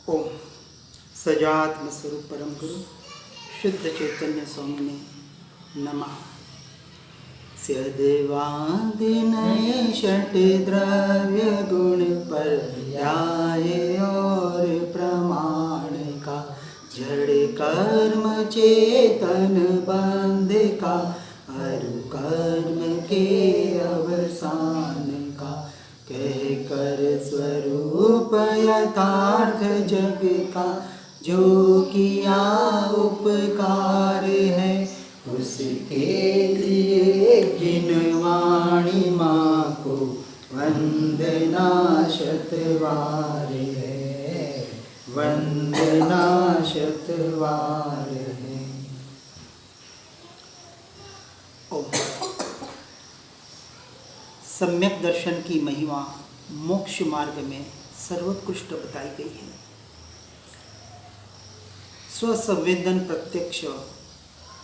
ओम सजात्म स्वरूप परम गुरु शुद्ध चैतन्य स्वामिने नमः। स्यद्वादिनय षट द्रव्य गुण पर्याय और प्रमाण का जड़ कर्म चेतन बंध का अरु कर्म के अवसान का कह कर स्वरूप यथार्थ जग का जो किया उपकार है उसके लिए जिनवाणी माँ को वंदना शतवार है, वंदना शतवार है। सम्यक दर्शन की महिमा मोक्ष मार्ग में सर्वोत्कृष्ट बताई गई है। स्वसंवेदन प्रत्यक्ष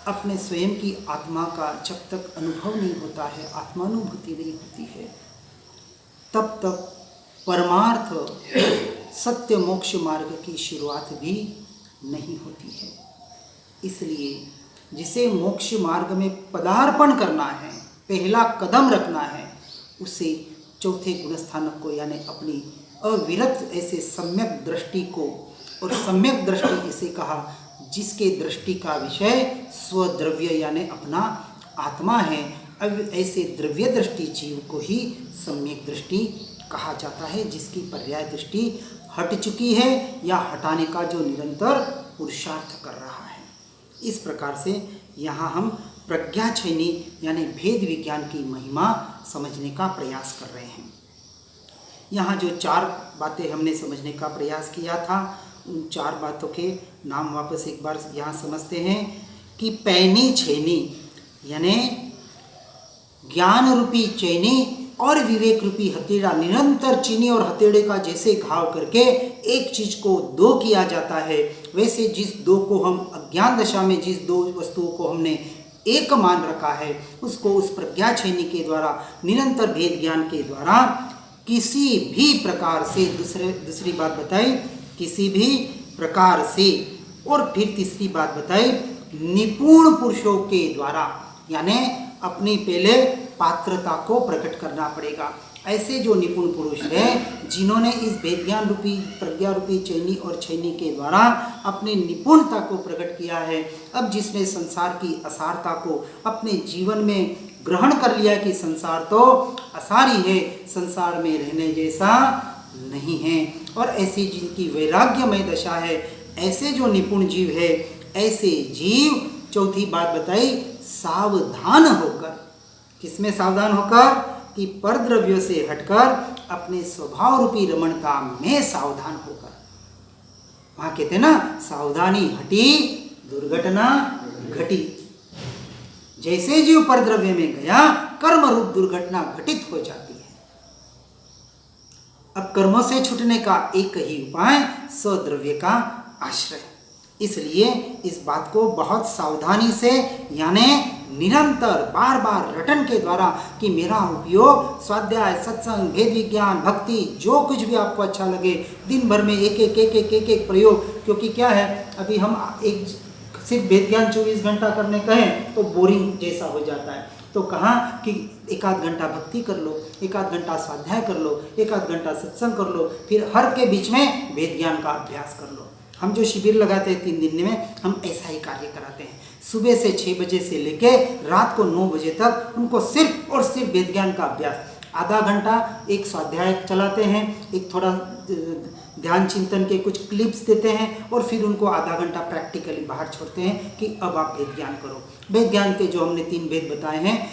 अपने स्वयं की आत्मा का जब तक अनुभव नहीं होता है, आत्मानुभूति नहीं होती है, तब तक परमार्थ सत्य मोक्ष मार्ग की शुरुआत भी नहीं होती है। इसलिए जिसे मोक्ष मार्ग में पदार्पण करना है, पहला कदम रखना है, उसे चौथे गुणस्थानक को यानी अपनी अविरत ऐसे सम्यक दृष्टि को, और सम्यक दृष्टि इसे कहा जिसके दृष्टि का विषय स्वद्रव्य यानी अपना आत्मा है। अब ऐसे द्रव्य दृष्टि जीव को ही सम्यक दृष्टि कहा जाता है, जिसकी पर्याय दृष्टि हट चुकी है या हटाने का जो निरंतर पुरुषार्थ कर रहा है। इस प्रकार से यहाँ हम प्रज्ञाछयनी यानी भेद विज्ञान की महिमा समझने का प्रयास कर रहे हैं। यहाँ जो चार बातें हमने समझने का प्रयास किया था, उन चार बातों के नाम वापस एक बार यहाँ समझते हैं कि पैनी छेनी यानी ज्ञान रूपी चैनी और विवेक रूपी हथेड़ा निरंतर चीनी और हथेड़े का जैसे घाव करके एक चीज को दो किया जाता है, वैसे जिस दो को हम अज्ञान दशा में जिस दो वस्तुओं को हमने एक मान रखा है, उसको उस प्रज्ञा छेनी के द्वारा निरंतर भेद ज्ञान के द्वारा किसी भी प्रकार से दूसरी बात बताई, किसी भी प्रकार से, और फिर तीसरी बात बताई निपुण पुरुषों के द्वारा, यानी अपनी पहले पात्रता को प्रकट करना पड़ेगा। ऐसे जो निपुण पुरुष हैं जिन्होंने इस भेद ज्ञान रूपी प्रज्ञा रूपी चैनी और छैनी के द्वारा अपनी निपुणता को प्रकट किया है, अब जिसने संसार की असारता को अपने जीवन में ग्रहण कर लिया कि संसार तो असारी है, संसार में रहने जैसा नहीं है, और ऐसी जिनकी वैराग्यमय दशा है, ऐसे जो निपुण जीव है, ऐसे जीव चौथी बात बताई सावधान होकर, किसमें सावधान होकर कि परद्रव्यों से हटकर अपने स्वभाव रूपी रमणता में सावधान होकर। वहां कहते हैं ना, सावधानी हटी दुर्घटना घटी। जैसे जीव परद्रव्य में गया कर्म रूप दुर्घटना घटित हो जाती है। अब कर्मों से छूटने का एक ही उपाय स्वद्रव्य का आश्रय। इसलिए इस बात को बहुत सावधानी से यानी निरंतर बार बार रटन के द्वारा कि मेरा उपयोग स्वाध्याय, सत्संग, भेद विज्ञान, भक्ति, जो कुछ भी आपको अच्छा लगे, दिन भर में एक प्रयोग, क्योंकि क्या है अभी हम एक सिर्फ भेद ज्ञान 24 घंटा करने कहें तो बोरिंग जैसा हो जाता है। तो कहा कि एक आध घंटा भक्ति कर लो, एक आध घंटा स्वाध्याय कर लो, एक आध घंटा सत्संग कर लो, फिर हर के बीच में भेद ज्ञान का अभ्यास कर लो। हम जो शिविर लगाते हैं 3 दिन में, हम ऐसा ही कार्य कराते हैं। सुबह से 6 बजे से लेके रात को 9 बजे तक उनको सिर्फ और सिर्फ वेद ज्ञान का अभ्यास। आधा घंटा एक स्वाध्याय चलाते हैं, एक थोड़ा ध्यान चिंतन के कुछ क्लिप्स देते हैं, और फिर उनको आधा घंटा प्रैक्टिकली बाहर छोड़ते हैं कि अब आप वेद ज्ञान करो। वेद ज्ञान के जो हमने 3 भेद बताए हैं,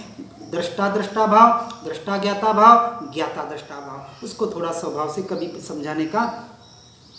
दृष्टा दृष्टा भाव, दृष्टा ज्ञाता भाव, ज्ञाता दृष्टा भाव, उसको थोड़ा स्वभाव से कभी समझाने का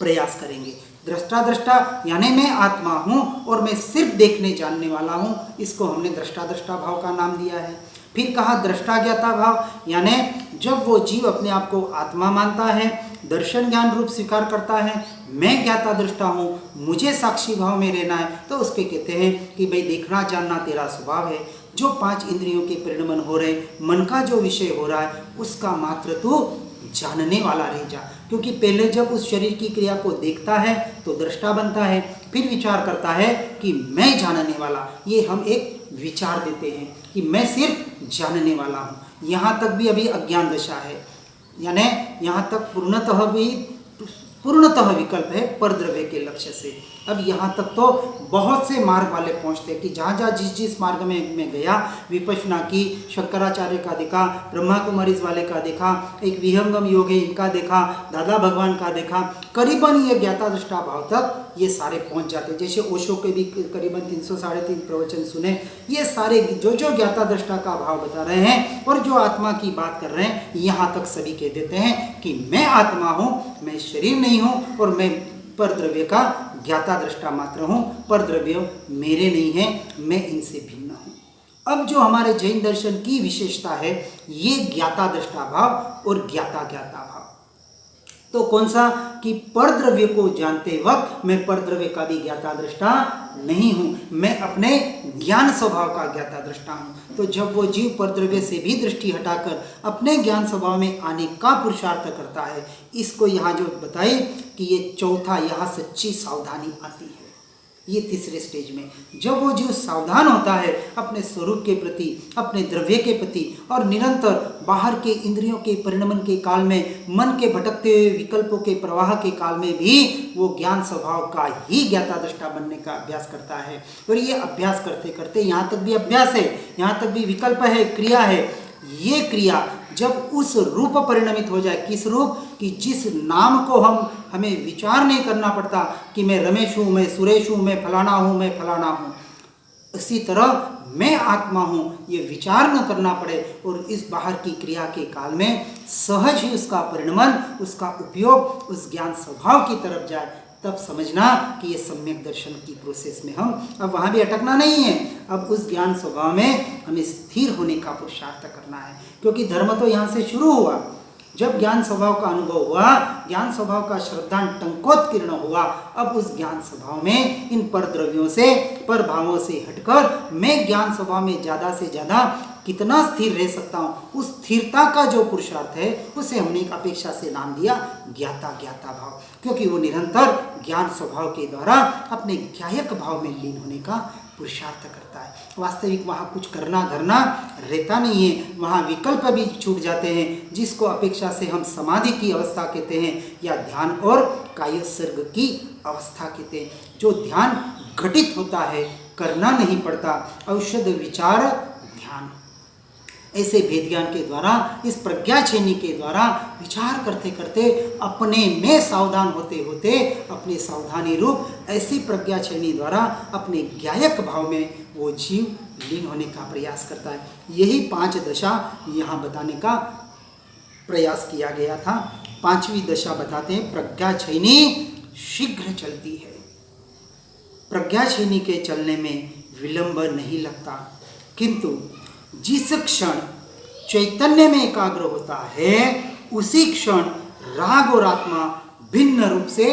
प्रयास करेंगे। दृष्टा दृष्टा यानी मैं आत्मा हूँ और मैं सिर्फ देखने जानने वाला हूँ, इसको हमने दृष्टा दृष्टा भाव का नाम दिया है। फिर कहा दृष्टा ज्ञाता भाव, यानी जब वो जीव अपने आप को आत्मा मानता है, दर्शन ज्ञान रूप स्वीकार करता है, मैं ज्ञाता दृष्टा हूँ, मुझे साक्षी भाव में रहना है, तो उसके कहते हैं कि भाई देखना जानना तेरा स्वभाव है। जो 5 इंद्रियों के परिणमन हो रहे, मन का जो विषय हो रहा है, उसका मात्र तू जानने वाला रह जा। क्योंकि पहले जब उस शरीर की क्रिया को देखता है तो दृष्टा बनता है, फिर विचार करता है कि मैं जानने वाला। ये हम एक विचार देते हैं कि मैं सिर्फ जानने वाला हूँ। यहाँ तक भी अभी अज्ञान दशा है, यानी यहाँ तक पूर्णतः विकल्प है परद्रव्य के लक्ष्य से। अब यहाँ तक तो बहुत से मार्ग वाले पहुँचते हैं कि जहाँ जहाँ जिस मार्ग में मैं गया, विपश्यना की, शंकराचार्य का देखा, ब्रह्मा कुमारीज वाले का देखा, एक विहंगम योग है इनका देखा, दादा भगवान का देखा, करीबन ये ज्ञाता दृष्टा भाव तक ये सारे पहुँच जाते। जैसे ओशो के भी करीबन 300-350 प्रवचन सुने, ये सारे जो ज्ञाता दृष्टा का भाव बता रहे हैं और जो आत्मा की बात कर रहे हैं, यहाँ तक सभी कह देते हैं कि मैं आत्मा हूँ, मैं शरीर नहीं हूँ और मैं परद्रव्य का ज्ञाता दृष्टा मात्र हूँ, परद्रव्य मेरे नहीं है, मैं इनसे भिन्न हूँ। अब जो हमारे जैन दर्शन की विशेषता है, ये ज्ञाता दृष्टा भाव और ज्ञाता ज्ञाता भाव। तो कौन सा कि परद्रव्य को जानते वक्त मैं परद्रव्य का भी ज्ञाता दृष्टा नहीं हूँ, मैं अपने ज्ञान स्वभाव का ज्ञाता दृष्टा हूँ। तो जब वो जीव परद्रव्य से भी दृष्टि हटाकर अपने ज्ञान स्वभाव में आने का पुरुषार्थ करता है, इसको यहाँ जो बताई कि ये चौथा, यहाँ सच्ची सावधानी आती है। ये तीसरे स्टेज में जब वो जीव सावधान होता है अपने स्वरूप के प्रति, अपने द्रव्य के प्रति, और निरंतर बाहर के इंद्रियों के परिणमन के काल में, मन के भटकते हुए विकल्पों के प्रवाह के काल में भी वो ज्ञान स्वभाव का ही ज्ञाता दृष्टा बनने का अभ्यास करता है। और ये अभ्यास करते करते यहाँ तक भी अभ्यास है, यहाँ तक भी विकल्प है, क्रिया है। ये क्रिया जब उस रूप परिणमित हो जाए, किस रूप कि जिस नाम को हमें विचार नहीं करना पड़ता कि मैं रमेश हूँ, मैं सुरेश हूँ, मैं फलाना हूँ, मैं फलाना हूँ, इसी तरह मैं आत्मा हूँ, ये विचार न करना पड़े और इस बाहर की क्रिया के काल में सहज ही उसका परिणमन, उसका उपयोग उस ज्ञान स्वभाव की तरफ जाए, तब समझना कि ये सम्यक दर्शन की प्रोसेस में हम अब वहाँ भी अटकना नहीं है। अब उस ज्ञान स्वभाव में हमें स्थिर होने का पुरुषार्थ करना है। क्योंकि धर्म तो यहाँ से शुरू हुआ, जब ज्ञान स्वभाव का अनुभव हुआ, ज्ञान स्वभाव का श्रद्धान टंकोत्कीर्ण हुआ, अब उस ज्ञान स्वभाव में इन परद्रव्यों से, पर भावों से हटकर मैं ज्ञान स्वभाव में ज़्यादा से ज़्यादा कितना स्थिर रह सकता हूँ, उस स्थिरता का जो पुरुषार्थ है उसे हमने एक अपेक्षा से नाम दिया ज्ञाता ज्ञाता भाव। क्योंकि वो निरंतर ज्ञान स्वभाव के द्वारा अपने ज्ञायक भाव में लीन होने का पुरुषार्थ करता है। वास्तविक वहाँ कुछ करना धरना रहता नहीं है, वहाँ विकल्प भी छूट जाते हैं, जिसको अपेक्षा से हम समाधि की अवस्था कहते हैं या ध्यान और कायसर्ग की अवस्था कहते हैं। जो ध्यान घटित होता है, करना नहीं पड़ता, औषध विचार ध्यान, ऐसे भेद ज्ञान के द्वारा, इस प्रज्ञा छेनी के द्वारा विचार करते करते अपने में सावधान होते होते अपने सावधानी रूप ऐसी प्रज्ञा छेनी द्वारा अपने ज्ञायक भाव में वो जीव लीन होने का प्रयास करता है। यही 5 दशा यहाँ बताने का प्रयास किया गया था। 5वीं दशा बताते हैं, प्रज्ञा छेनी शीघ्र चलती है। प्रज्ञा छेनी के चलने में विलंब नहीं लगता, किंतु जिस क्षण चैतन्य में एकाग्र होता है उसी क्षण राग और आत्मा भिन्न रूप से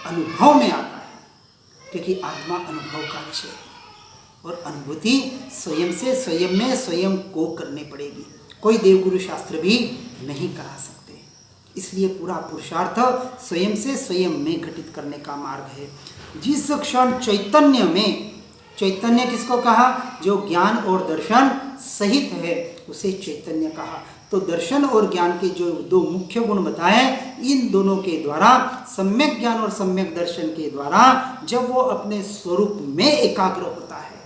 अनुभव में आता है। क्योंकि आत्मा अनुभव का विषय है और अनुभूति स्वयं से स्वयं में स्वयं को करनी पड़ेगी, कोई देवगुरु शास्त्र भी नहीं करा सकते। इसलिए पूरा पुरुषार्थ स्वयं से स्वयं में घटित करने का मार्ग है। जिस क्षण चैतन्य में, चैतन्य किसको कहा? जो ज्ञान और दर्शन सहित है उसे चैतन्य कहा। तो दर्शन और ज्ञान के जो 2 मुख्य गुण बताए, इन दोनों के द्वारा, सम्यक ज्ञान और सम्यक दर्शन के द्वारा जब वो अपने स्वरूप में एकाग्र होता है,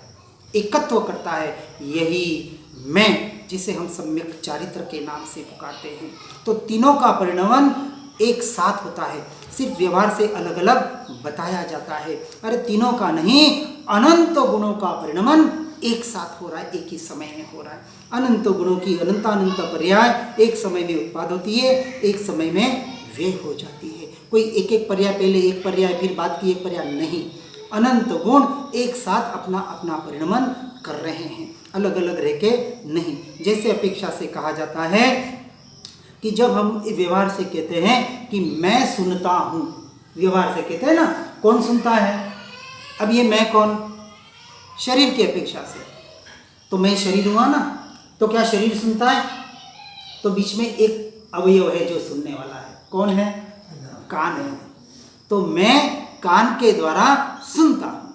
एकत्व करता है, यही मैं जिसे हम सम्यक चारित्र के नाम से पुकारते हैं। तो तीनों का परिणमन एक साथ होता है, सिर्फ व्यवहार से अलग अलग बताया जाता है। अरे तीनों का नहीं, अनंत गुणों का परिणमन एक साथ हो रहा है, एक ही समय में हो रहा है। अनंत गुणों की अनंतानंत पर्याय एक समय में उत्पाद होती है, एक समय में वे हो जाती है। कोई एक एक पर्याय, पहले एक पर्याय फिर बाद की एक पर्याय नहीं, अनंत गुण एक साथ अपना अपना परिणमन कर रहे हैं, अलग अलग रह के नहीं। जैसे अपेक्षा से कहा जाता है कि जब हम व्यवहार से कहते हैं कि मैं सुनता हूँ, व्यवहार से कहते हैं ना, कौन सुनता है? अब ये मैं कौन? शरीर की अपेक्षा से तो मैं शरीर हुआ ना, तो क्या शरीर सुनता है? तो बीच में एक अवयव है जो सुनने वाला है। कौन है? कान है। तो मैं कान के द्वारा सुनता हूं।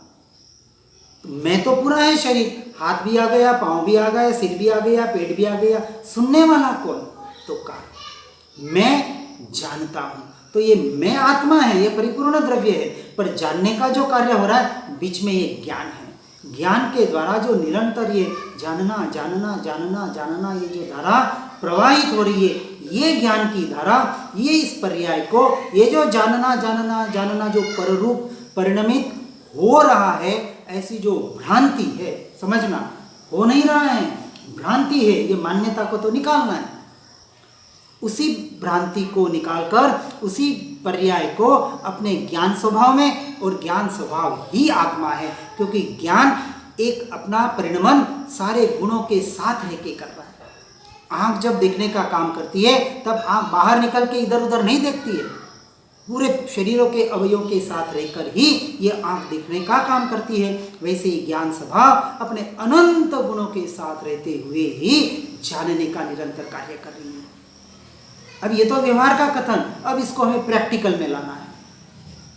तो मैं तो पूरा है शरीर, हाथ भी आ गया, पांव भी आ गया, सिर भी आ गया, पेट भी आ गया। सुनने वाला कौन? तो कान। मैं जानता हूं। तो ये मैं आत्मा है, ये परिपूर्ण द्रव्य है। पर जानने का जो कार्य हो रहा है, बीच में ये ज्ञान है। ज्ञान के द्वारा जो निरंतर ये जानना जानना जानना जानना, ये जो धारा प्रवाहित हो रही है, ये ज्ञान की धारा, ये इस पर्याय को, ये जो जानना जानना जानना जो पररूप परिणमित हो रहा है, ऐसी जो भ्रांति है, समझना, हो नहीं रहा है, भ्रांति है, ये मान्यता को तो निकालना है। उसी भ्रांति को निकालकर उसी पर्याय को अपने ज्ञान स्वभाव में, और ज्ञान स्वभाव ही आत्मा है, क्योंकि ज्ञान एक अपना परिणमन सारे गुणों के साथ रह के कर रहा है। आंख जब देखने का काम करती है, तब आंख बाहर निकल के इधर उधर नहीं देखती है, पूरे शरीरों के अवयवों के साथ रहकर ही ये आंख देखने का काम करती है। वैसे ही ज्ञान स्वभाव अपने अनंत गुणों के साथ रहते हुए ही जानने का निरंतर कार्य कर रही है। अब ये तो व्यवहार का कथन, अब इसको हमें प्रैक्टिकल में लाना है।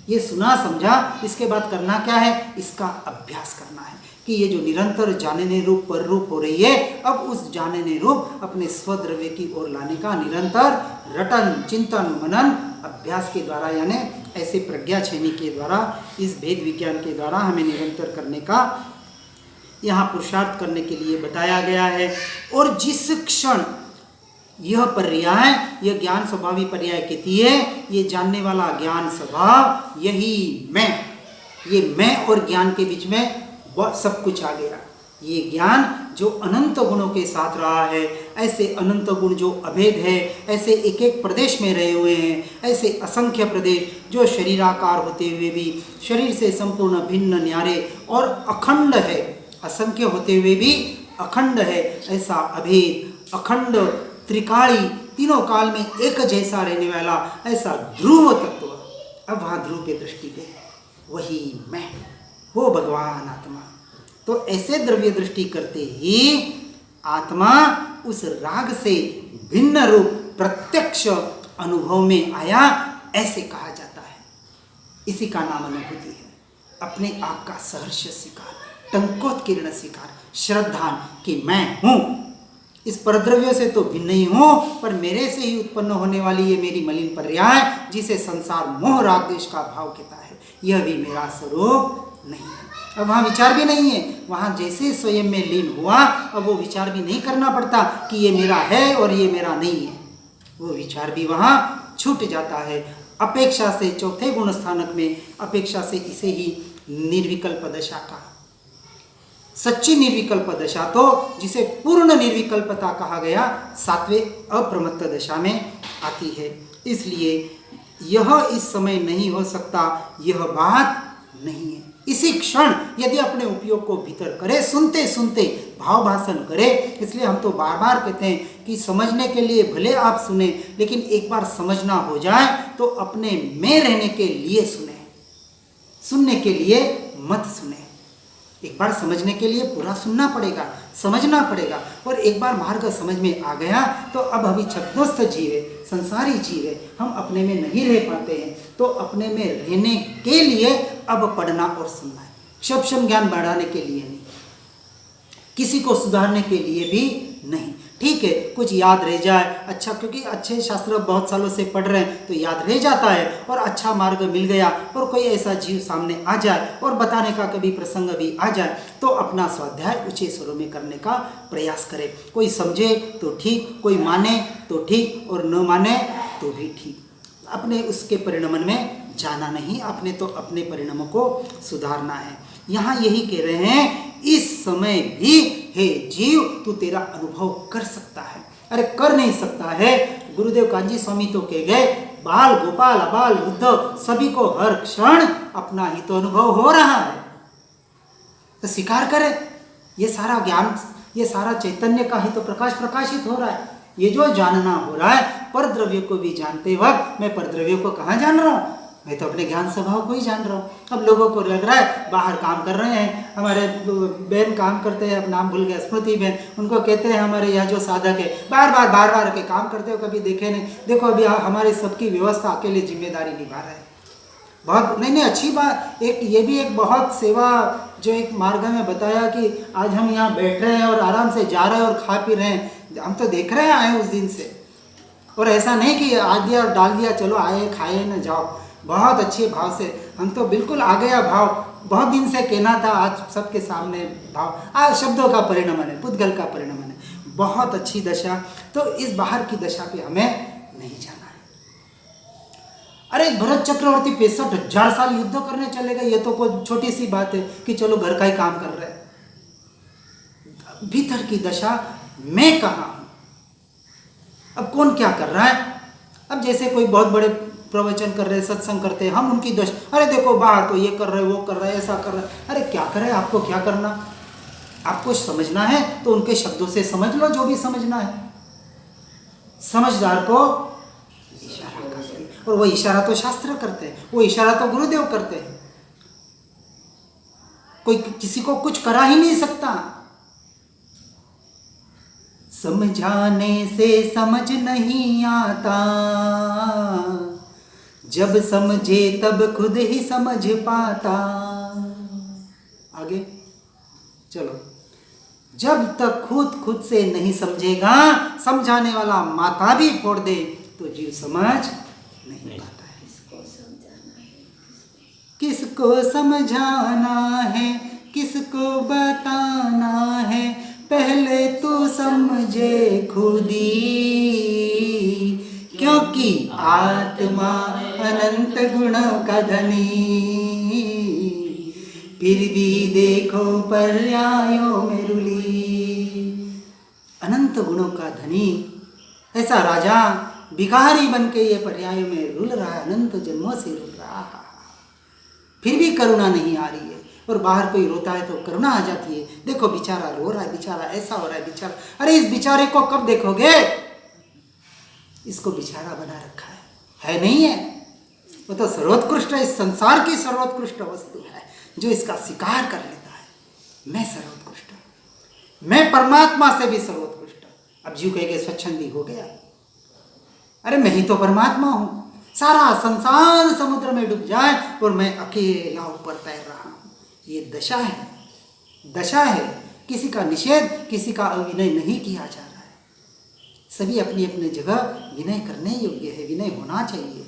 ये सुना समझा, इसके बाद करना क्या है? इसका अभ्यास करना है कि ये जो निरंतर जानने रूप पर रूप हो रही है, अब उस जानने रूप अपने स्वद्रव्य की ओर लाने का निरंतर रटन चिंतन मनन अभ्यास के द्वारा, यानी ऐसे प्रज्ञा छेनी के द्वारा, इस भेद विज्ञान के द्वारा हमें निरंतर करने का यहाँ पुरुषार्थ करने के लिए बताया गया है। और जिस क्षण यह पर्याय, यह ज्ञान स्वभावी पर्याय कहती है, ये जानने वाला ज्ञान स्वभाव, यही मैं, ये मैं और ज्ञान के बीच में सब कुछ आ गया। ये ज्ञान जो अनंत गुणों के साथ रहा है, ऐसे अनंत गुण जो अभेद है, ऐसे एक एक प्रदेश में रहे हुए हैं, ऐसे असंख्य प्रदेश जो शरीराकार होते हुए भी शरीर से संपूर्ण भिन्न न्यारे और अखंड है, असंख्य होते हुए भी अखंड है, ऐसा अभेद अखंड त्रिकाली तीनों काल में एक जैसा रहने वाला ऐसा ध्रुव तत्व। अब वहाँ ध्रुव के दृष्टि पे वही मैं, वो भगवान आत्मा। तो ऐसे द्रव्य दृष्टि करते ही आत्मा उस राग से भिन्न रूप प्रत्यक्ष अनुभव में आया, ऐसे कहा जाता है। इसी का नाम अनुभूति है। अपने आप का सहर्ष स्वीकार, टंकोत्कीर्ण स्वीकार, श्रद्धा कि मैं हूँ, इस परद्रव्य से तो भिन्न ही हूँ, पर मेरे से ही उत्पन्न होने वाली ये मेरी मलिन पर्याय, जिसे संसार मोह राग देश का भाव कहता है, यह भी मेरा स्वरूप नहीं है। अब वहाँ विचार भी नहीं है, वहाँ जैसे स्वयं में लीन हुआ, अब वो विचार भी नहीं करना पड़ता कि ये मेरा है और ये मेरा नहीं है। वो विचार भी वहाँ छूट जाता है। अपेक्षा से चौथे गुण स्थानक में अपेक्षा से इसे ही निर्विकल्प दशा का, सच्ची निर्विकल्प दशा तो जिसे पूर्ण निर्विकल्पता कहा गया, सातवें अप्रमत्त दशा में आती है। इसलिए यह इस समय नहीं हो सकता, यह बात नहीं है। इसी क्षण यदि अपने उपयोग को भीतर करे, सुनते सुनते भाव भाषण करे। इसलिए हम तो बार बार कहते हैं कि समझने के लिए भले आप सुने, लेकिन एक बार समझना हो जाए तो अपने में रहने के लिए सुने, सुनने के लिए मत सुने। एक बार समझने के लिए पूरा सुनना पड़ेगा, समझना पड़ेगा। और एक बार मार्ग समझ में आ गया तो अब अभी छद्मस्थ जीव है, संसारी जीव है, हम अपने में नहीं रह पाते हैं। तो अपने में रहने के लिए अब पढ़ना और सुनना है। शब्द ज्ञान बढ़ाने के लिए नहीं, किसी को सुधारने के लिए भी नहीं। ठीक है, कुछ याद रह जाए, अच्छा, क्योंकि अच्छे शास्त्र बहुत सालों से पढ़ रहे हैं तो याद रह जाता है, और अच्छा मार्ग मिल गया, और कोई ऐसा जीव सामने आ जाए और बताने का कभी प्रसंग भी आ जाए तो अपना स्वाध्याय ऊंचे स्वरों में करने का प्रयास करे। कोई समझे तो ठीक, कोई माने तो ठीक, और न माने तो भी ठीक। अपने उसके परिणमन में जाना नहीं, अपने तो अपने परिणामों को सुधारना है। यहाँ यही कह रहे हैं, इस समय भी हे जीव तू तेरा अनुभव कर सकता है। अरे कर नहीं सकता है, गुरुदेव कांजी स्वामी तो कह गए, बाल गोपाल अबाल वृद्ध सभी को हर क्षण अपना ही तो अनुभव हो रहा है। तो स्वीकार करे, ये सारा ज्ञान, ये सारा चैतन्य का ही तो प्रकाश प्रकाशित हो रहा है। ये जो जानना हो रहा है, पर द्रव्य को भी जानते वक्त मैं पर द्रव्य को कहाँ जान रहा हूँ? मैं तो अपने ज्ञान स्वभाव को ही जान रहा हूँ। अब लोगों को लग रहा है बाहर काम कर रहे हैं, हमारे बहन काम करते हैं, अब नाम भूल गया, स्मृति बहन, उनको कहते हैं हमारे यहाँ जो साधक है बार बार के काम करते हो, कभी देखे नहीं। देखो अभी हमारे सबकी व्यवस्था अकेले जिम्मेदारी निभा रहे हैं। बहुत नहीं अच्छी बात। एक ये भी एक बहुत सेवा जो एक मार्ग में बताया कि आज हम यहाँ बैठ रहे हैं और आराम से जा रहे हैं और खा पी रहे हैं, हम तो देख रहे हैं आए उस दिन से। और ऐसा नहीं कि आ दिया और डाल दिया, चलो आए खाए न जाओ, बहुत अच्छे भाव से। हम तो बिल्कुल आ गया भाव, बहुत दिन से कहना था, आज सबके सामने भाव, आज शब्दों का परिणमन है, पुद्गल का परिणमन है, बहुत अच्छी दशा। तो इस बाहर की दशा पे हमें नहीं जाना है। अरे भरत चक्रवर्ती 65,000 साल युद्ध करने चले गए, ये तो कोई छोटी सी बात है कि चलो घर का ही काम कर रहे हैं। भीतर की दशा मैं कहाँ हूँ, अब कौन क्या कर रहा है। अब जैसे कोई बहुत बड़े प्रवचन कर रहे हैं, सत्संग करते हैं, हम उनकी दशा, अरे देखो बाहर तो ये कर रहे, वो कर रहे, ऐसा कर रहे। अरे क्या करें, आपको क्या करना, आपको समझना है तो उनके शब्दों से समझ लो जो भी समझना है। समझदार को इशारा करते हैं, और वो इशारा तो शास्त्र करते हैं, वो इशारा तो गुरुदेव करते हैं। कोई किसी को कुछ करा ही नहीं सकता। समझाने से समझ नहीं आता, जब समझे तब खुद ही समझ पाता। आगे चलो, जब तक खुद से नहीं समझेगा, समझाने वाला माथा भी फोड़ दे तो जीव समझ नहीं पाता है। किसको समझाना है, किसको बताना है, पहले तू समझे खुदी, क्योंकि आत्मा अनंत गुणों का धनी, फिर भी देखो पर्यायों में रुली। अनंत गुणों का धनी ऐसा राजा भिखारी बन के ये पर्यायों में रुल रहा है, अनंत जन्मों से रुल रहा है, फिर भी करुणा नहीं आ रही है। और बाहर कोई रोता है तो करुणा आ जाती है, देखो बेचारा रो रहा है, बेचारा ऐसा हो रहा है, बेचारा। अरे इस बेचारे को कब देखोगे, इसको बेचारा बना रखा है नहीं है। वो तो सर्वोत्कृष्ट, इस संसार की सर्वोत्कृष्ट वस्तु है जो इसका स्वीकार कर लेता है। मैं सर्वोत्कृष्ट, मैं परमात्मा से भी सर्वोत्कृष्ट। अब जीव कहेंगे स्वच्छंदी हो गया, अरे मैं ही तो परमात्मा हूं। सारा संसार समुद्र में डूब जाए और मैं अकेला ऊपर तैर रहा हूं। ये दशा है, दशा है। किसी का निषेध, किसी का अविनय नहीं किया जा रहा है। सभी अपनी अपनी जगह विनय करने योग्य है, विनय होना चाहिए।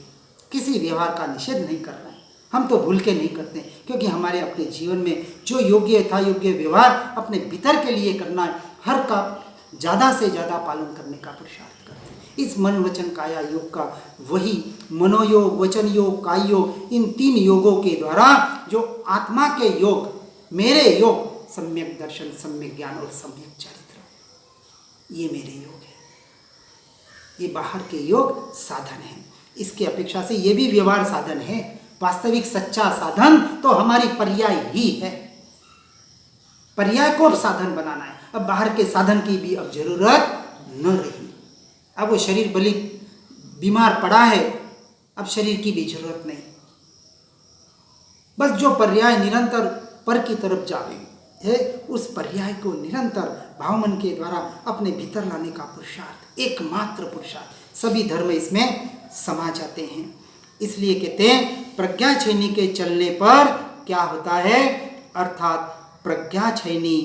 किसी व्यवहार का निषेध नहीं कर रहे हैं, हम तो भूल के नहीं करते, क्योंकि हमारे अपने जीवन में जो योग्य था, योग्य व्यवहार अपने भीतर के लिए करना है, हर का ज़्यादा से ज़्यादा पालन करने का पुरुषार्थ करते हैं। इस मन वचन काया योग का वही मनोयोग, वचन योग, काय योग, इन 3 योगों के द्वारा जो आत्मा के योग, मेरे योग, सम्यक दर्शन, सम्यक ज्ञान और सम्यक चरित्र, ये मेरे योग है। ये बाहर के योग साधन है, इसके अपेक्षा से ये भी व्यवहार साधन है। वास्तविक सच्चा साधन तो हमारी पर्याय ही है, पर्याय को साधन बनाना है। अब बाहर के साधन की भी अब जरूरत न रही। अब वो शरीर भले बीमार पड़ा है, अब शरीर की भी जरूरत नहीं। बस जो पर्याय निरंतर पर की तरफ जा रही है, उस पर्याय को निरंतर भावमन के द्वारा अपने भीतर लाने का पुरुषार्थ, एकमात्र पुरुषार्थ। सभी धर्म इसमें समा जाते हैं। इसलिए कहते हैं प्रज्ञा छेनी के चलने पर क्या होता है, अर्थात प्रज्ञा छेनी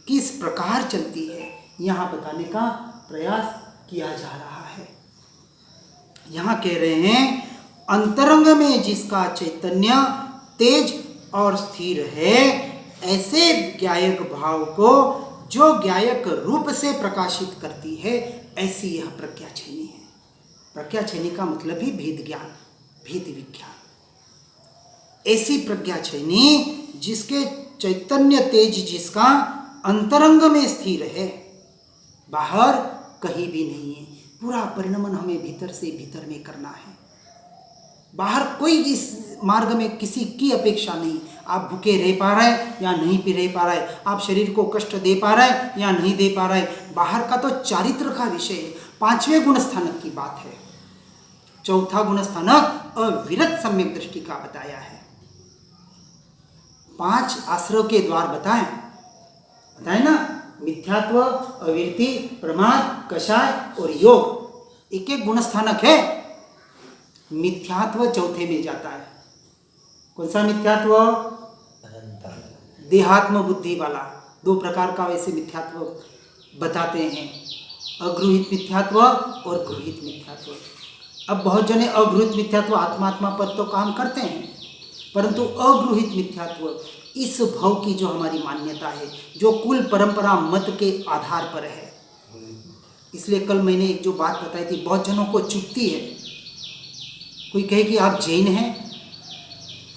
किस प्रकार चलती है, यहाँ बताने का प्रयास किया जा रहा है। यहाँ कह रहे हैं अंतरंग में जिसका चैतन्य तेज और स्थिर है, ऐसे ज्ञायक भाव को जो ज्ञायक रूप से प्रकाशित करती है, ऐसी यह प्रज्ञा छेनी है। प्रज्ञा छेनी का मतलब ही भेद ज्ञान, भेद विज्ञान। ऐसी प्रज्ञा छेनी जिसके चैतन्य तेज, जिसका अंतरंग में स्थिर है, बाहर कहीं भी नहीं है। पूरा परिणमन हमें भीतर से भीतर में करना है। बाहर कोई इस मार्ग में किसी की अपेक्षा नहीं। आप भूखे रह पा रहे हैं या नहीं पी रह पा रहे, आप शरीर को कष्ट दे पा रहे हैं या नहीं दे पा रहे, बाहर का तो चारित्र का विषय है। 5वें गुण स्थानक की बात है। चौथा गुण स्थानक अविरत सम्यक दृष्टि का बताया है। 5 आश्रय के द्वार बताए ना, मिथ्यात्व, अविरति, प्रमाद, कषाय और योग। एक एक गुण स्थानक है। मिथ्यात्व चौथे में जाता है। कौन सा मिथ्यात्व? देहात्म बुद्धि वाला। 2 प्रकार का वैसे मिथ्यात्व बताते हैं, अगृहित मिथ्यात्व और गृहित मिथ्यात्व। अब बहुत जने अगृहित मिथ्यात्व आत्मात्मा पर तो काम करते हैं, परंतु अगृहित मिथ्यात्व इस भव की जो हमारी मान्यता है, जो कुल परंपरा मत के आधार पर है। इसलिए कल मैंने एक जो बात बताई थी, बहुत जनों को चुभती है। कोई कहे कि आप जैन हैं।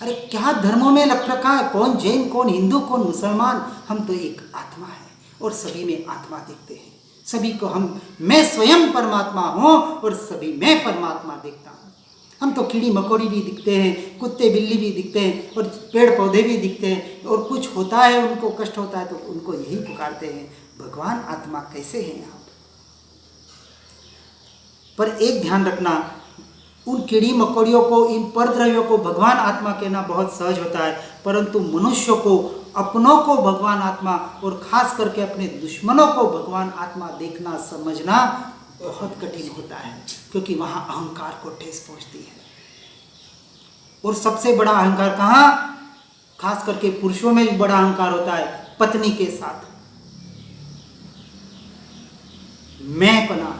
अरे क्या धर्मों में लग रखा है, कौन जैन, कौन हिंदू, कौन मुसलमान? हम तो एक आत्मा है और सभी में आत्मा देखते हैं। सभी को मैं स्वयं परमात्मा हूँ और सभी मैं परमात्मा देखता हूँ। हम तो कीड़ी मकोड़ी भी दिखते हैं, कुत्ते बिल्ली भी दिखते हैं और पेड़ पौधे भी दिखते हैं, और कुछ होता है, उनको कष्ट होता है तो उनको यही पुकारते हैं, भगवान आत्मा कैसे हैं आप? पर एक ध्यान रखना, उन कीड़ी मकोड़ियों को, इन परद्रव्यों को भगवान आत्मा कहना बहुत सहज होता है, परंतु मनुष्यों को, अपनों को भगवान आत्मा और खास करके अपने दुश्मनों को भगवान आत्मा देखना, समझना बहुत कठिन होता है, क्योंकि वहाँ अहंकार को ठेस पहुँचती है। और सबसे बड़ा अहंकार कहाँ? खास करके पुरुषों में बड़ा अहंकार होता है, पत्नी के साथ। मैं पना,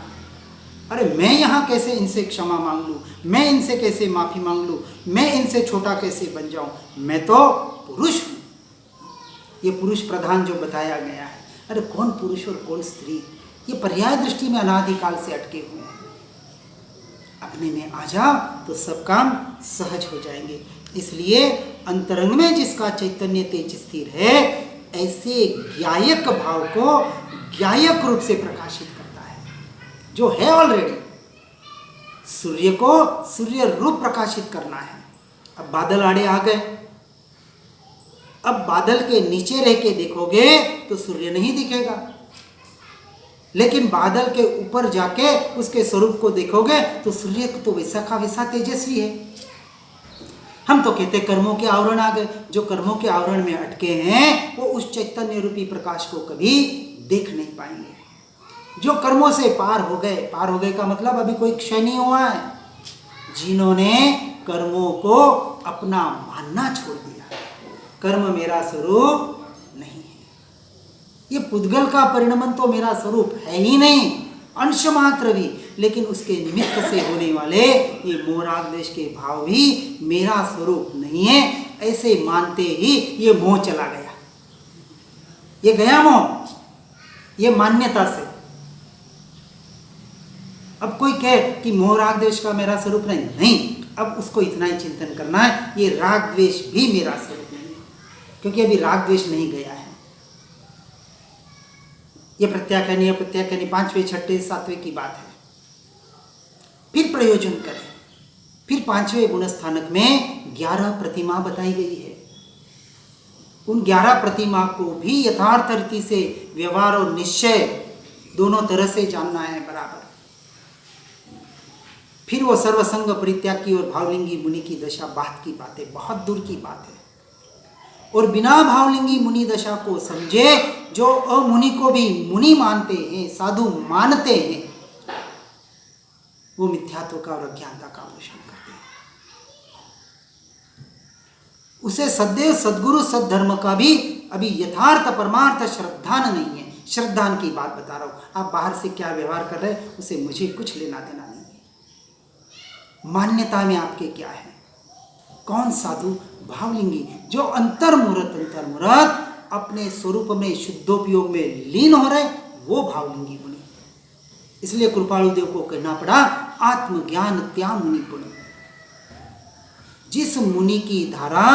अरे मैं यहाँ कैसे इनसे क्षमा मांग लूँ, मैं इनसे कैसे माफ़ी मांग लूँ, मैं इनसे छोटा कैसे बन जाऊँ, मैं तो पुरुष हूँ। ये पुरुष प्रधान जो बताया गया है, अरे कौन पुरुष और कौन स्त्री, ये पर्याय दृष्टि में अनादिकाल से अटके हुए हैं। अपने में आ जाओ तो सब काम सहज हो जाएंगे। इसलिए अंतरंग में जिसका चैतन्य तेज स्थिर है, ऐसे ज्ञायक भाव को ज्ञायक रूप से प्रकाशित करता है, जो है ऑलरेडी। सूर्य को सूर्य रूप प्रकाशित करना है। अब बादल आड़े आ गए, अब बादल के नीचे रह के देखोगे तो सूर्य नहीं दिखेगा, लेकिन बादल के ऊपर जाके उसके स्वरूप को देखोगे तो सूर्य तो वैसा का वैसा तेजस्वी है। हम तो कहते कर्मों के आवरण आ गए, जो कर्मों के आवरण में अटके हैं वो उस चैतन्य रूपी प्रकाश को कभी देख नहीं पाएंगे। जो कर्मों से पार हो गए का मतलब अभी कोई क्षय नहीं हुआ है। जिन्होंने कर्मों को अपना मानना छोड़ दिया, कर्म मेरा स्वरूप नहीं है, ये पुद्गल का परिणमन तो मेरा स्वरूप है ही नहीं, अंश मात्र भी, लेकिन उसके निमित्त से होने वाले ये मोह राग द्वेष के भाव भी मेरा स्वरूप नहीं है, ऐसे मानते ही ये मोह चला गया। ये गया मोह, ये मान्यता से। अब कोई कहे कि मोह राग द्वेष का मेरा स्वरूप नहीं, अब उसको इतना ही चिंतन करना है, ये राग द्वेष भी मेरा स्वरूप नहीं है, क्योंकि अभी राग द्वेष नहीं गया है। ये प्रत्याख्यानी 5वें 6ठे 7वें की बात है। फिर प्रयोजन करें। फिर 5वें गुण स्थानक में 11 प्रतिमा बताई गई है। उन 11 प्रतिमा को भी यथार्थ रीति से व्यवहार और निश्चय दोनों तरह से जानना है बराबर। फिर वो सर्वसंग परित्याग की और भावलिंगी मुनि की दशा बात की बात है, बहुत दूर की बात है। और बिना भावलिंगी मुनि दशा को समझे, जो अमुनि को भी मुनि मानते हैं, साधु मानते हैं, वो मिथ्यात्व का और अज्ञानता का पोषण करते हैं। उसे सदैव सद्गुरु सद्धर्म का भी अभी यथार्थ परमार्थ श्रद्धान नहीं है। श्रद्धान की बात बता रहा हूं। आप बाहर से क्या व्यवहार कर रहे हैं उसे मुझे कुछ लेना देना नहीं है। मान्यता में आपके क्या है? कौन साधु भावलिंगी, जो अंतर्मुहूर्त अपने स्वरूप में शुद्धोपयोग में लीन हो रहे, वो भावलिंगी मुनि। इसलिए कृपालु देव को कहना पड़ा आत्मज्ञान त्याग मुनि पुण्य। जिस मुनि की धारा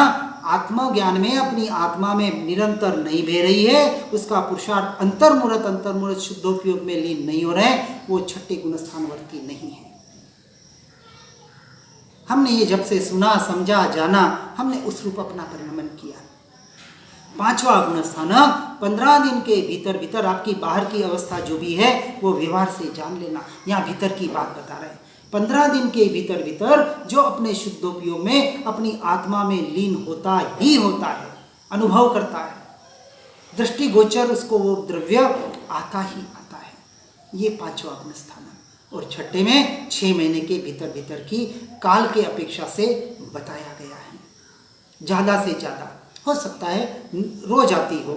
आत्मज्ञान में अपनी आत्मा में निरंतर नहीं बह रही है, उसका पुरुषार्थ अंतर्मुहूर्त शुद्धोपयोग में लीन नहीं हो रहे, वो 6ठे गुणस्थानवर्ती नहीं है। हमने ये जब से सुना, समझा, जाना, हमने उस रूप अपना परिणमन किया। 5वां गुण स्थानक 15 दिन के भीतर आपकी बाहर की अवस्था जो भी है वो व्यवहार से जान लेना। यहाँ भीतर की बात बता रहे हैं। 15 दिन के भीतर भीतर जो अपने शुद्धोपयोग में अपनी आत्मा में लीन होता ही होता है, अनुभव करता है, दृष्टिगोचर उसको वो द्रव्य आता ही आता है। ये पांचवा अपनस्थान। और छठे में 6 महीने के भीतर भीतर की काल के अपेक्षा से बताया गया है। ज़्यादा से ज़्यादा हो सकता है रोज आती हो,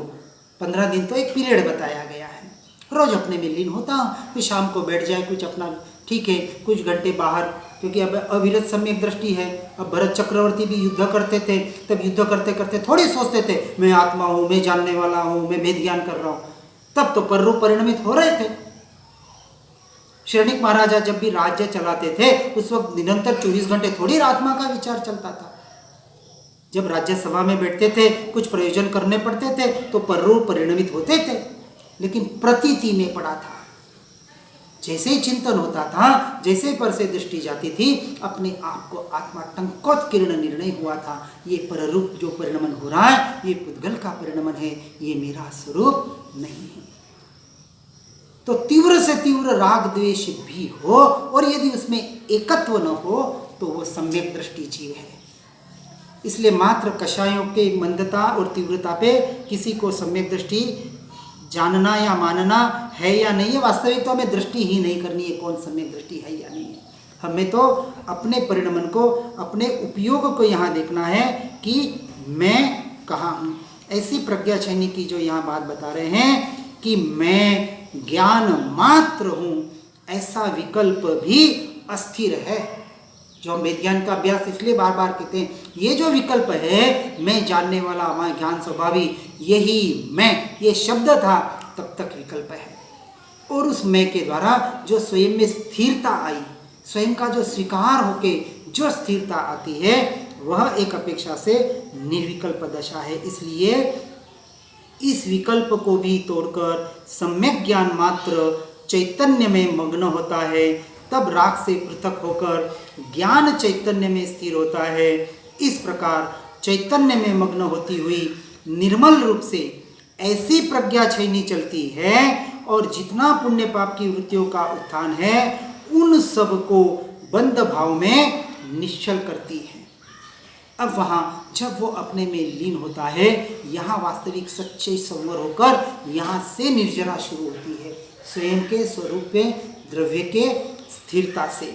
15 दिन तो एक पीरियड बताया गया है। रोज अपने में लीन होता हूँ, फिर शाम को बैठ जाए कुछ अपना, ठीक है, कुछ घंटे बाहर, क्योंकि अब अविरत सम्यक दृष्टि है। अब भरत चक्रवर्ती भी युद्ध करते थे, तब युद्ध करते करते थोड़ी सोचते थे मैं आत्मा हूँ, मैं जानने वाला हूँ, मैं वेद ज्ञान कर रहा हूँ। तब तो पररूप परिणमित हो रहे थे। श्रेणिक महाराजा जब भी राज्य चलाते थे उस वक्त निरंतर 24 घंटे थोड़ी आत्मा का विचार चलता था। जब राज्यसभा में बैठते थे, कुछ प्रयोजन करने पड़ते थे तो पररूप परिणमित होते थे, लेकिन प्रतीति में पड़ा था। जैसे ही चिंतन होता था, जैसे पर से दृष्टि जाती थी, अपने आप को आत्मा टंकोत्कीर्ण निर्णय हुआ था। ये पररूप जो परिणमन हो रहा है, ये पुद्गल का परिणमन है, ये मेरा स्वरूप नहीं है। तो तीव्र से तीव्र राग द्वेष भी हो और यदि उसमें एकत्व न हो तो वो सम्यक दृष्टि जीव है। इसलिए मात्र कषायों के मंदता और तीव्रता पे किसी को सम्यक दृष्टि जानना या मानना है या नहीं है, वास्तविक तो हमें दृष्टि ही नहीं करनी है कौन सम्यक दृष्टि है या नहीं है। हमें तो अपने परिणमन को, अपने उपयोग को यहाँ देखना है कि मैं कहाँ हूँ। ऐसी प्रज्ञा छयनी की जो यहाँ बात बता रहे हैं कि मैं ज्ञान मात्र हूँ, ऐसा विकल्प भी अस्थिर है। जो हम वेद ज्ञान का अभ्यास इसलिए बार बार कहते हैं, ये जो विकल्प है, मैं जानने वाला, मैं ज्ञान स्वभावी, यही मैं, ये शब्द था, तब तक विकल्प है। और उस मैं के द्वारा जो स्वयं में स्थिरता आई, स्वयं का जो स्वीकार होके जो स्थिरता आती है, वह एक अपेक्षा से निर्विकल्प दशा है। इसलिए इस विकल्प को भी तोड़कर सम्यक ज्ञान मात्र चैतन्य में मग्न होता है, तब राग से पृथक होकर ज्ञान चैतन्य में स्थिर होता है। इस प्रकार चैतन्य में मग्न होती हुई निर्मल रूप से ऐसी प्रज्ञा छयनी चलती है और जितना पुण्य पाप की वृत्तियों का उत्थान है, उन सब को बंध भाव में निश्चल करती है। अब वहाँ जब वो अपने में लीन होता है, यहाँ वास्तविक सच्चे संवर होकर यहाँ से निर्जरा शुरू होती है, स्वयं के स्वरूप में द्रव्य के स्थिरता से।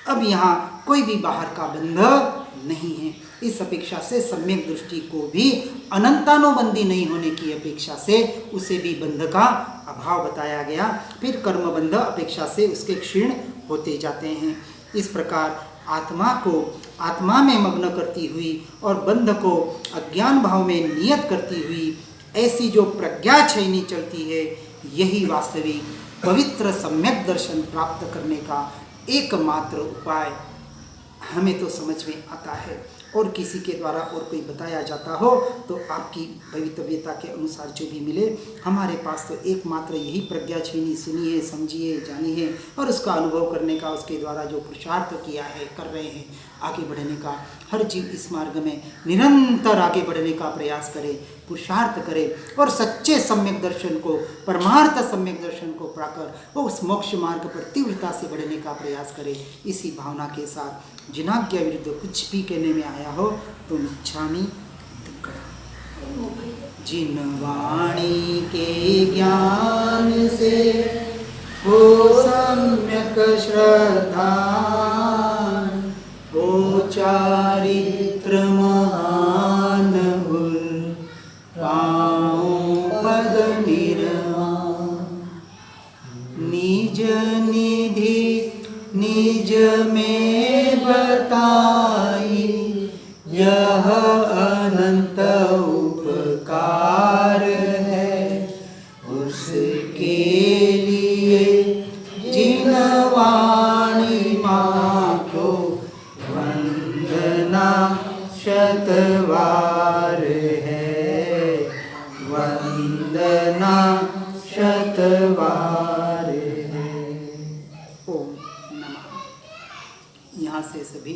अब यहाँ कोई भी बाहर का बंध नहीं है। इस अपेक्षा से सम्यक दृष्टि को भी अनंतानुबंधी नहीं होने की अपेक्षा से उसे भी बंध का अभाव बताया गया। फिर कर्म बंध अपेक्षा से उसके क्षीण होते जाते हैं। इस प्रकार आत्मा को आत्मा में मग्न करती हुई और बंध को अज्ञान भाव में नियत करती हुई ऐसी जो प्रज्ञा छयनी चलती है, यही वास्तविक पवित्र सम्यक दर्शन प्राप्त करने का एकमात्र उपाय हमें तो समझ में आता है। और किसी के द्वारा और कोई बताया जाता हो तो आपकी भवितव्यता के अनुसार जो भी मिले, हमारे पास तो एकमात्र यही प्रज्ञा छयनी सुनिए, समझिए, जानिए और उसका अनुभव करने का, उसके द्वारा जो पुरुषार्थ किया है, कर रहे हैं, आगे बढ़ने का। हर जीव इस मार्ग में निरंतर आगे बढ़ने का प्रयास करे, पुरुषार्थ करे और सच्चे सम्यक दर्शन को, परमार्थ सम्यक दर्शन को पाकर वो उस मोक्ष मार्ग पर तीव्रता से बढ़ने का प्रयास करे। इसी भावना के साथ जिनाज्ञा विरुद्ध कुछ भी कहने में आया हो तो इच्छामि जिन वाणी के ज्ञान से हो सम्यक श्रद्धा, हो चारित्र महान हुल पाऊं पद निर्वाण, निज निधि निज में बताई, यह अनंत उपकार है, उसके लिए जिन वाणी माँ को वंदना शतवार है, वंदना शतवार है। ओम नमः। यहाँ से सभी